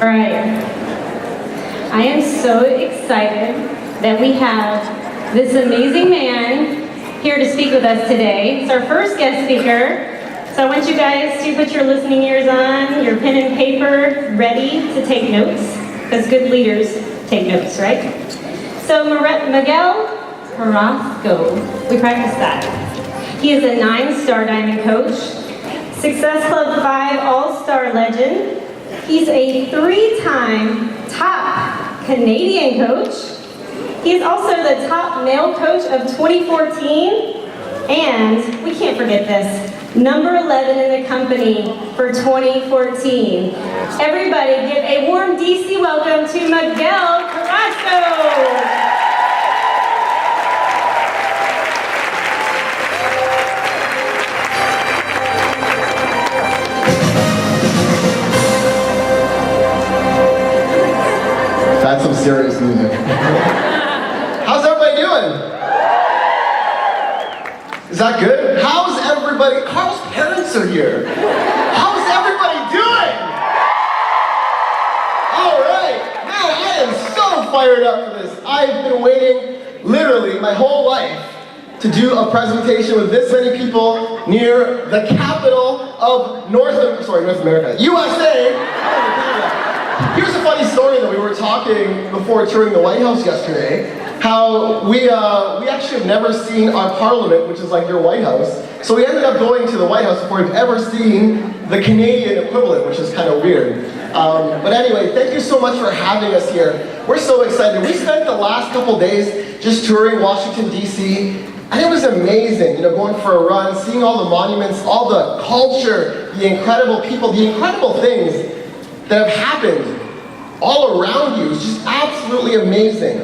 All right. I am so excited that we have this amazing man here to speak with us today. It's our first guest speaker. So I want you guys to put your listening ears on, your pen and paper ready to take notes, because good leaders take notes, right? So Miguel Carrasco, we practiced that. He is a 9-star diamond coach, Success Club 5 All-Star legend. He's a 3-time top Canadian coach. He is also the top male coach of 2014, and we can't forget this, number 11 in the company for 2014. Everybody give a warm DC welcome to Miguel Carrasco. That's some serious music. How's everybody doing? Is that good? How's everybody? Carl's parents are here. How's everybody doing? All right. Man, I am so fired up for this. I've been waiting literally my whole life to do a presentation with this many people near the capital of North America, USA. Here's a funny story that we were talking before touring the White House yesterday, how we actually have never seen our parliament, which is like your White House. So we ended up going to the White House before we've ever seen the Canadian equivalent, which is kind of weird. But anyway, thank you so much for having us here. We're so excited. We spent the last couple days just touring Washington, D.C., and it was amazing, you know, going for a run, seeing all the monuments, all the culture, the incredible people, the incredible things that have happened all around you. It's just absolutely amazing.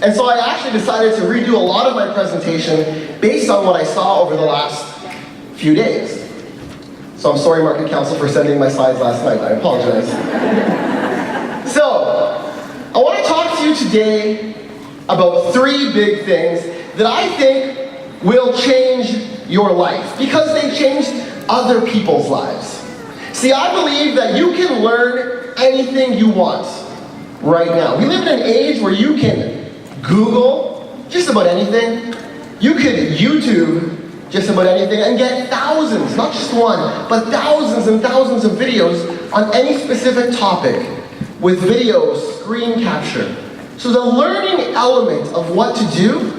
And so I actually decided to redo a lot of my presentation based on what I saw over the last few days. So I'm sorry, Market Council, for sending my slides last night. I apologize. So, I want to talk to you today about 3 big things that I think will change your life, because they've changed other people's lives. See, I believe that you can learn anything you want right now. We live in an age where you can Google just about anything. You could YouTube just about anything and get thousands, not just one, but thousands and thousands of videos on any specific topic with videos, screen capture. So the learning element of what to do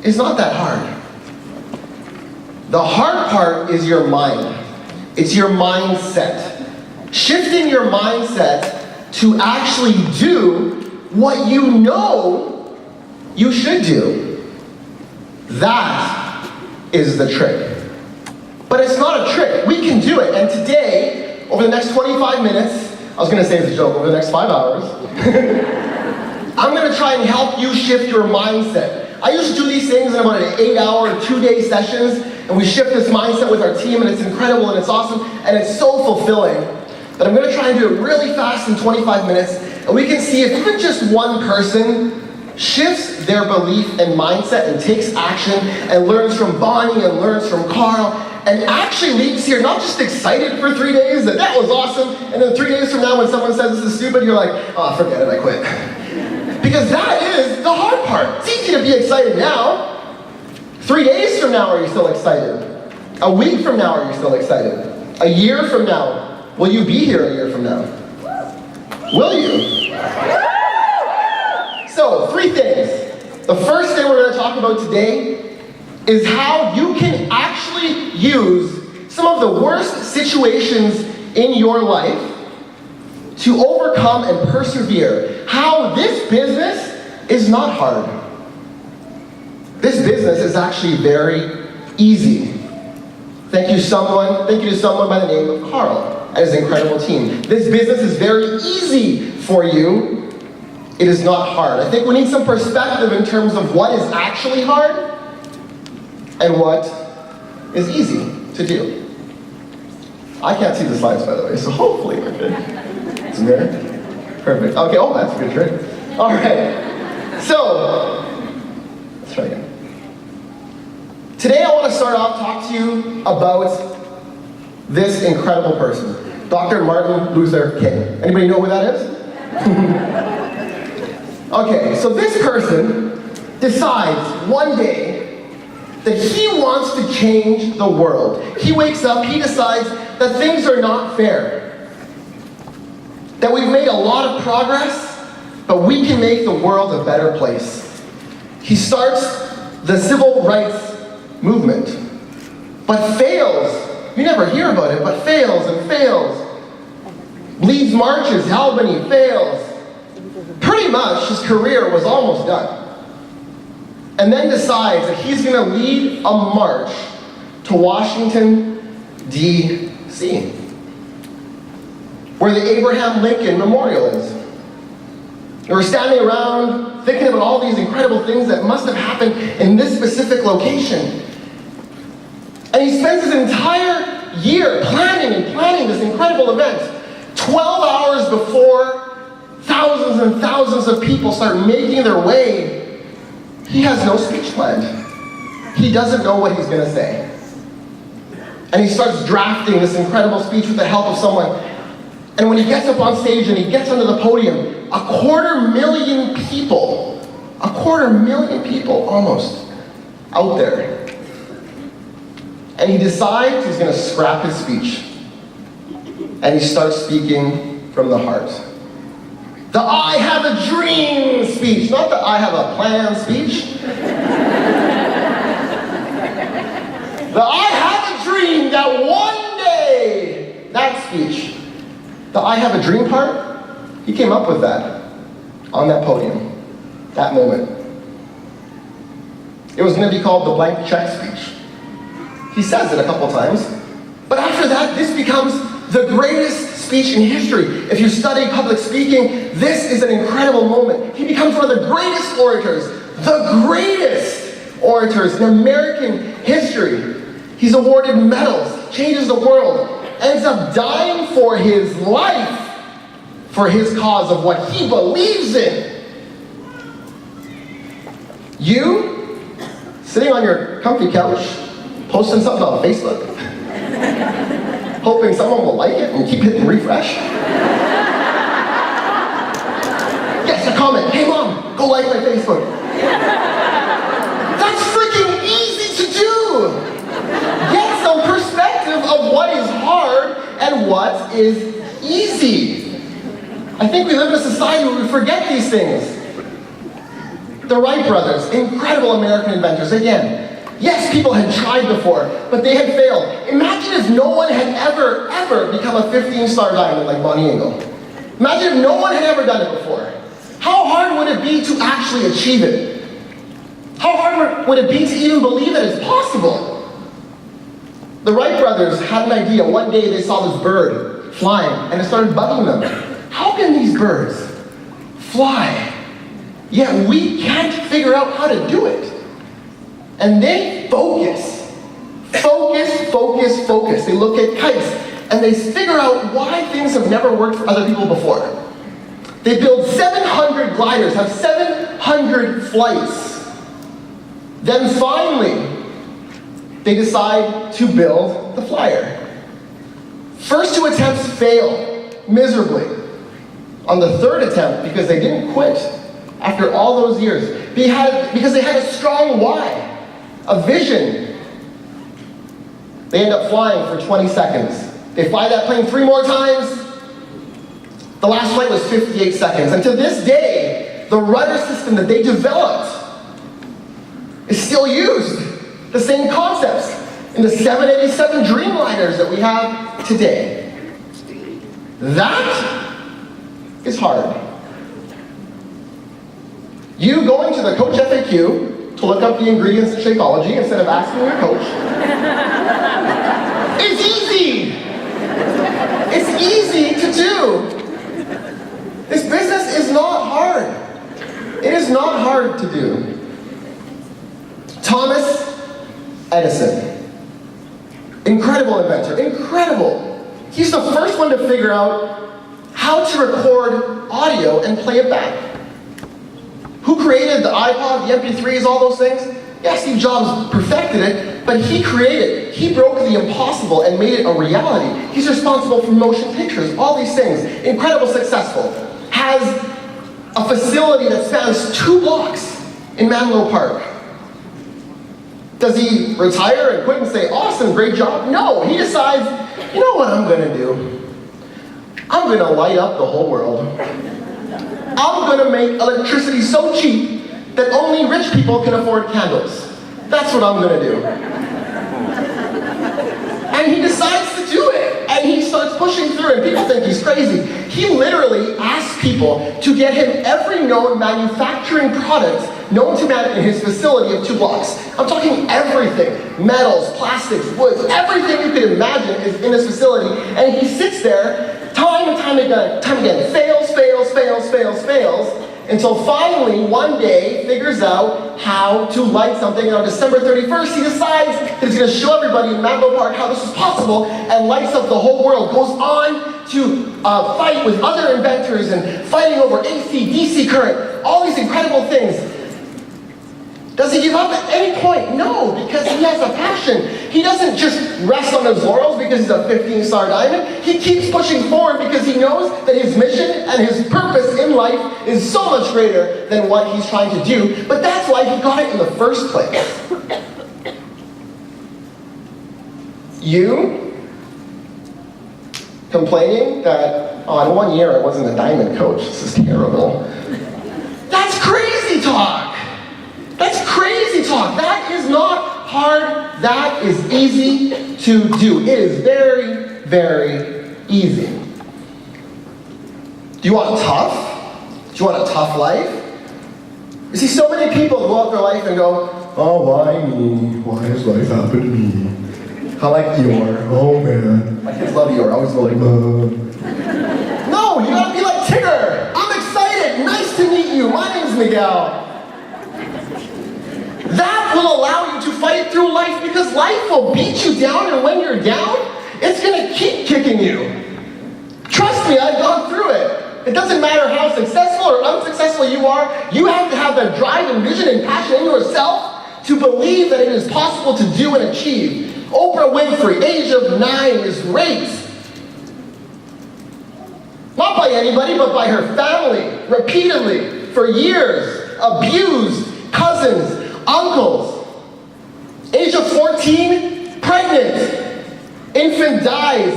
is not that hard. The hard part is your mind. It's your mindset. Shifting your mindset to actually do what you know you should do. That is the trick. But it's not a trick. We can do it. And today, over the next 25 minutes, I was going to say it's a joke, over the next 5 hours, I'm going to try and help you shift your mindset. I used to do these things in about an 8-hour, 2-day sessions, and we shift this mindset with our team, and it's incredible, and it's awesome, and it's so fulfilling. But I'm going to try and do it really fast in 25 minutes, and we can see if even just one person shifts their belief and mindset and takes action and learns from Bonnie and learns from Carl and actually leaves here not just excited for 3 days that was awesome, and then 3 days from now when someone says this is stupid, you're like, oh, forget it, I quit. Because that is the hard part. It's easy to be excited now. 3 days from now, are you still excited? A week from now, are you still excited? A year from now, will you be here a year from now? Will you? So, 3 things. The first thing we're going to talk about today is how you can actually use some of the worst situations in your life to overcome and persevere. How this business is not hard. This business is actually very easy. Thank you to someone by the name of Carl and his incredible team. This business is very easy for you. It is not hard. I think we need some perspective in terms of what is actually hard and what is easy to do. I can't see the slides, by the way, so hopefully we're good. It's there? Perfect. Okay, oh, that's a good trick. All right. So, let's try again. Today I want to start off talking to you about this incredible person. Dr. Martin Luther King. Anybody know who that is? Okay, so this person decides one day that he wants to change the world. He wakes up, he decides that things are not fair. That we've made a lot of progress, but we can make the world a better place. He starts the civil rights movement, but fails. You never hear about it, but fails and fails. Leads marches, Albany, fails. Pretty much his career was almost done. And then decides that he's going to lead a march to Washington, D.C., where the Abraham Lincoln Memorial is. And we're standing around thinking about all these incredible things that must have happened in this specific location. And he spends his entire year planning this incredible event. 12 hours before thousands and thousands of people start making their way, he has no speech planned. He doesn't know what he's going to say. And he starts drafting this incredible speech with the help of someone. And when he gets up on stage and he gets onto the podium, 250,000 people almost, out there. And he decides he's going to scrap his speech. And he starts speaking from the heart. The I have a dream speech, not the I have a plan speech. The I have a dream that one day, that speech. The I have a dream part, he came up with that on that podium, that moment. It was going to be called the blank check speech. He says it a couple times, but after that, this becomes the greatest speech in history. If you study public speaking, this is an incredible moment. He becomes one of the greatest orators in American history. He's awarded medals, changes the world, ends up dying for his life, for his cause of what he believes in. You, sitting on your comfy couch, posting something on Facebook, hoping someone will like it and keep hitting refresh. Yes, a comment. Hey mom, go like my Facebook. That's freaking easy to do. Get some perspective of what is hard and what is easy. I think we live in a society where we forget these things. The Wright brothers, incredible American inventors, again. Yes, people had tried before, but they had failed. Imagine if no one had ever become a 15-star diamond like Bonnie Engel. Imagine if no one had ever done it before. How hard would it be to actually achieve it? How hard would it be to even believe that it's possible? The Wright brothers had an idea. One day they saw this bird flying, and it started bugging them. How can these birds fly? Yet we can't figure out how to do it. And they focus. They look at kites, and they figure out why things have never worked for other people before. They build 700 gliders, have 700 flights. Then finally, they decide to build the flyer. First 2 attempts fail miserably. On the 3rd attempt, because they didn't quit after all those years, because they had a strong why. A vision. They end up flying for 20 seconds. They fly that plane 3 more times. The last flight was 58 seconds. And to this day, the rudder system that they developed is still used. The same concepts in the 787 Dreamliners that we have today. That is hard. You going to the Coach FAQ to look up the ingredients in Shakeology instead of asking your coach. It's easy! It's easy to do. This business is not hard. It is not hard to do. Thomas Edison. Incredible inventor, incredible. He's the first one to figure out how to record audio and play it back. Who created the iPod, the MP3s, all those things? Yeah, Steve Jobs perfected it, But he created, he broke the impossible and made it a reality. He's responsible for motion pictures, all these things. Incredible, successful. Has a facility that spans 2 blocks in Menlo Park. Does he retire and quit and say, awesome, great job? No, he decides, you know what I'm gonna do? I'm gonna light up the whole world. I'm gonna make electricity so cheap that only rich people can afford candles. That's what I'm gonna do. And he decides to do it. And he starts pushing through, and people think he's crazy. He literally asks people to get him every known manufacturing product known to man in his facility of 2 blocks. I'm talking everything. Metals, plastics, woods, everything you could imagine is in his facility. And he sits there, time and time again, fails, until finally, one day, figures out how to light something, and on December 31st, he decides that he's going to show everybody in Menlo Park how this is possible, and lights up the whole world. Goes on to fight with other inventors, and fighting over AC, DC current, all these incredible things. Does he give up at any point? No, because he has a passion. He doesn't just rest on his laurels because he's a 15-star diamond. He keeps pushing forward because he knows that his mission and his purpose in life is so much greater than what he's trying to do. But that's why he got it in the first place. You complaining that, oh, in 1 year I wasn't a diamond coach. This is terrible. That's crazy talk. That's crazy talk. That is not hard. That is easy to do. It is very, very easy. Do you want tough? Do you want a tough life? You see, so many people go out their life and go, oh, why me? Why has life happened to me? I like Eeyore. Oh, man. My kids love Eeyore. I always go like, No, you gotta be like Tigger. I'm excited. Nice to meet you. My name's Miguel. That will allow you to fight through life, because life will beat you down, and when you're down, it's going to keep kicking you. Trust me, I've gone through it. It doesn't matter how successful or unsuccessful you are, you have to have the drive and vision and passion in yourself to believe that it is possible to do and achieve. Oprah Winfrey, age of 9, is raped. Not by anybody, but by her family, repeatedly, for years, abused, cousins, uncles. Age of 14, pregnant. Infant dies.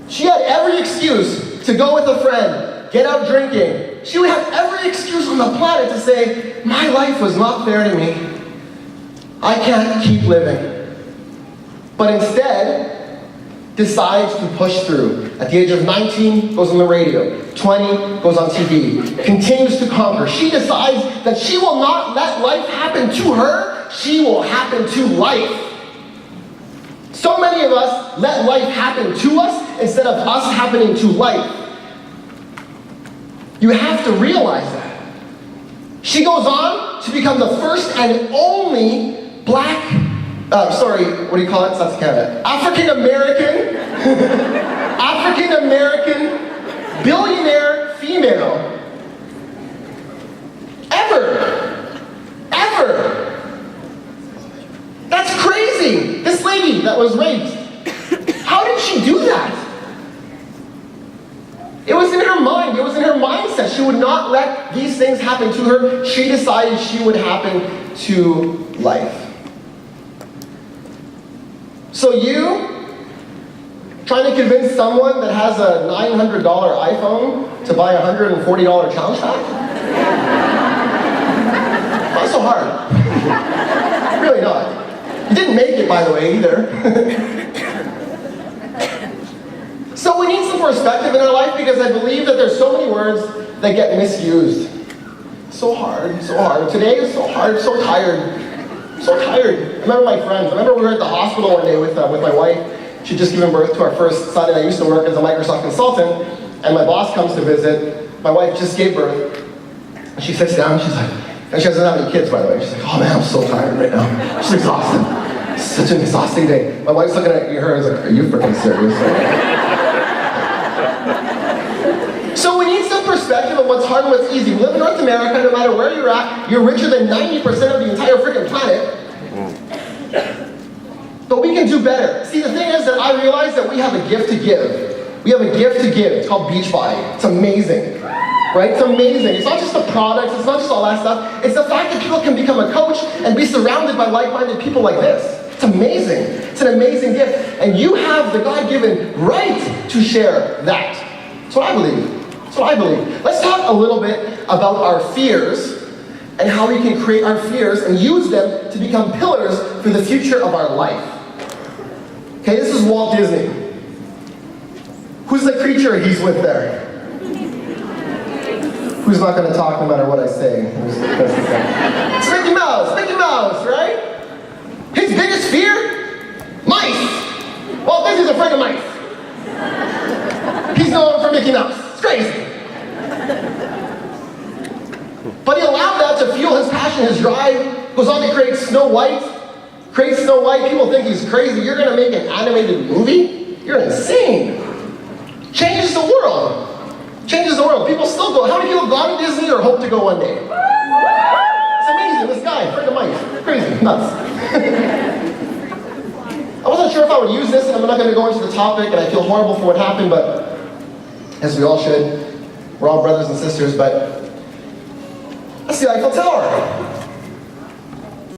She had every excuse to go with a friend, get out drinking. She would have every excuse on the planet to say, my life was not fair to me. I can't keep living. But instead, decides to push through. At the age of 19, goes on the radio. 20, goes on TV. Continues to conquer. She decides that she will not let life happen to her. She will happen to life. So many of us let life happen to us instead of us happening to life. You have to realize that. She goes on to become the first and only black, what do you call it? That's Canada. African-American billionaire female. Ever. That's crazy. This lady that was raped, how did she do that? It was in her mind. It was in her mindset. She would not let these things happen to her. She decided she would happen to life. So you trying to convince someone that has a $900 iPhone to buy a $140 challenge pack? Not so hard. Really not. You didn't make it, by the way, either. So we need some perspective in our life, because I believe that there's so many words that get misused. So hard. Today is so hard, so tired. I remember my friends. I remember we were at the hospital one day with my wife. She'd just given birth to our first son, and I used to work as a Microsoft consultant, and my boss comes to visit. My wife just gave birth. And she sits down, she's like, and she doesn't have any kids, by the way. She's like, oh man, I'm so tired right now. She's exhausted. It's such an exhausting day. My wife's looking at her and is like, are you freaking serious? So we need some perspective of what's hard and what's easy. We live in North America. No matter where you're at, you're richer than 90% of the entire freaking planet. can do better. See, the thing is that I realize that we have a gift to give. We have a gift to give. It's called Beachbody. It's amazing. Right? It's amazing. It's not just the products, it's not just all that stuff. It's the fact that people can become a coach and be surrounded by like-minded people like this. It's amazing. It's an amazing gift. And you have the God-given right to share that. That's what I believe. That's what I believe. Let's talk a little bit about our fears and how we can create our fears and use them to become pillars for the future of our life. Okay, this is Walt Disney. Who's the creature he's with there? Who's not going to talk no matter what I say? It's Mickey Mouse, right? His biggest fear? Mice. Walt Disney's afraid of mice. He's known for Mickey Mouse. It's crazy. But he allowed that to fuel his passion, his drive. Goes on to create Snow White. Creates Snow White. People think he's crazy. You're going to make an animated movie? You're insane. Changes the world. Changes the world. People still go. How many people gone to Disney or hope to go one day? It's amazing. This guy, afraid of mice. Crazy. Nuts. I wasn't sure if I would use this, and I'm not going to go into the topic, and I feel horrible for what happened, but as we all should, we're all brothers and sisters, but that's the Eiffel Tower.